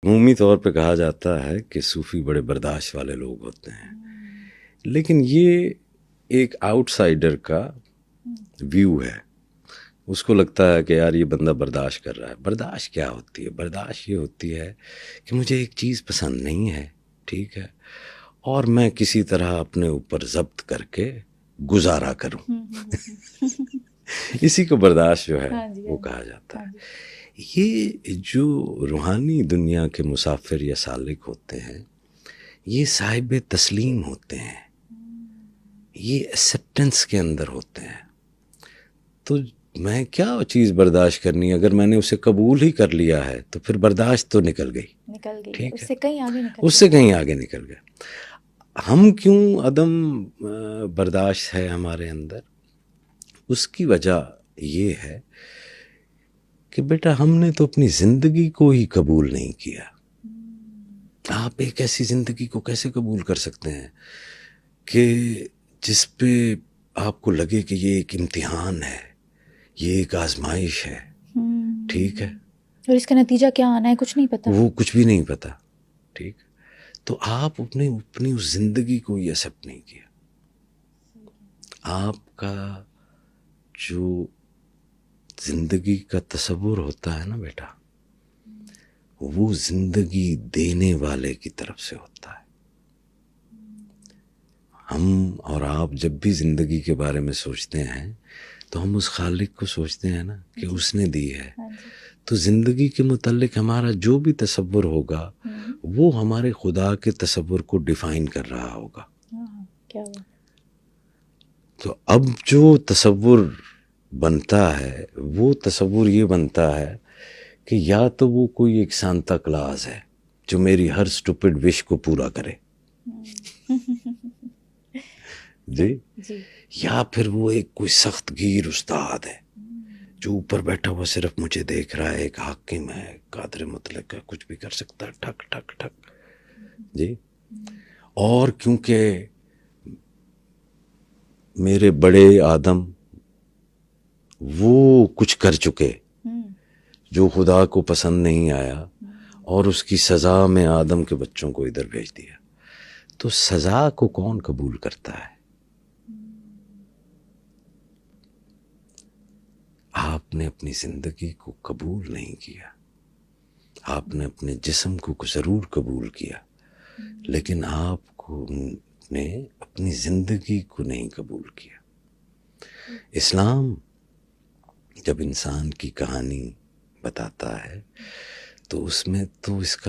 عمومی طور پہ کہا جاتا ہے کہ صوفی بڑے برداشت والے لوگ ہوتے ہیں، لیکن یہ ایک آؤٹ سائڈر کا ویو ہے. اس کو لگتا ہے کہ یار یہ بندہ برداشت کر رہا ہے. برداشت کیا ہوتی ہے؟ برداشت یہ ہوتی ہے کہ مجھے ایک چیز پسند نہیں ہے، ٹھیک ہے، اور میں کسی طرح اپنے اوپر ضبط کر کے گزارا کروں. اسی کو برداشت جو ہے وہ کہا جاتا ہے. یہ جو روحانی دنیا کے مسافر یا سالک ہوتے ہیں، یہ صاحب تسلیم ہوتے ہیں، یہ ایکسیپٹنس کے اندر ہوتے ہیں. تو میں کیا چیز برداشت کرنی ہے؟ اگر میں نے اسے قبول ہی کر لیا ہے تو پھر برداشت تو نکل گئی، ٹھیک ہے، اس سے کہیں آگے نکل گیا. ہم کیوں عدم برداشت ہے ہمارے اندر؟ اس کی وجہ یہ ہے کہ بیٹا ہم نے تو اپنی زندگی کو ہی قبول نہیں کیا. آپ ایک ایسی زندگی کو کیسے قبول کر سکتے ہیں کہ جس پہ آپ کو لگے کہ یہ ایک امتحان ہے، یہ ایک آزمائش ہے، ٹھیک ہے، اور اس کا نتیجہ کیا آنا ہے کچھ نہیں پتا، وہ کچھ بھی نہیں پتا، ٹھیک. تو آپ اپنی اس زندگی کو ہی ایکسیپٹ نہیں کیا. آپ کا جو زندگی کا تصور ہوتا ہے نا بیٹا، وہ زندگی دینے والے کی طرف سے ہوتا ہے. ہم اور آپ جب بھی زندگی کے بارے میں سوچتے ہیں تو ہم اس خالق کو سوچتے ہیں نا کہ اس نے دی ہے. تو زندگی کے متعلق ہمارا جو بھی تصور ہوگا وہ ہمارے خدا کے تصور کو ڈیفائن کر رہا ہوگا. تو اب جو تصور بنتا ہے وہ تصور یہ بنتا ہے کہ یا تو وہ کوئی ایک سانتا کلاز ہے جو میری ہر سٹوپڈ وش کو پورا کرے، جی، یا پھر وہ ایک کوئی سخت گیر استاد ہے جو اوپر بیٹھا ہوا صرف مجھے دیکھ رہا ہے، ایک حاکم ہے، قادر مطلق ہے، کچھ بھی کر سکتا ہے، ٹھک ٹھک ٹھک، جی. اور کیونکہ میرے بڑے آدم وہ کچھ کر چکے جو خدا کو پسند نہیں آیا، اور اس کی سزا میں آدم کے بچوں کو ادھر بھیج دیا. تو سزا کو کون قبول کرتا ہے؟ آپ نے اپنی زندگی کو قبول نہیں کیا. آپ نے اپنے جسم کو ضرور قبول کیا، لیکن آپ کو نے اپنی زندگی کو نہیں قبول کیا. اسلام جب انسان کی کہانی بتاتا ہے تو اس میں تو اس کا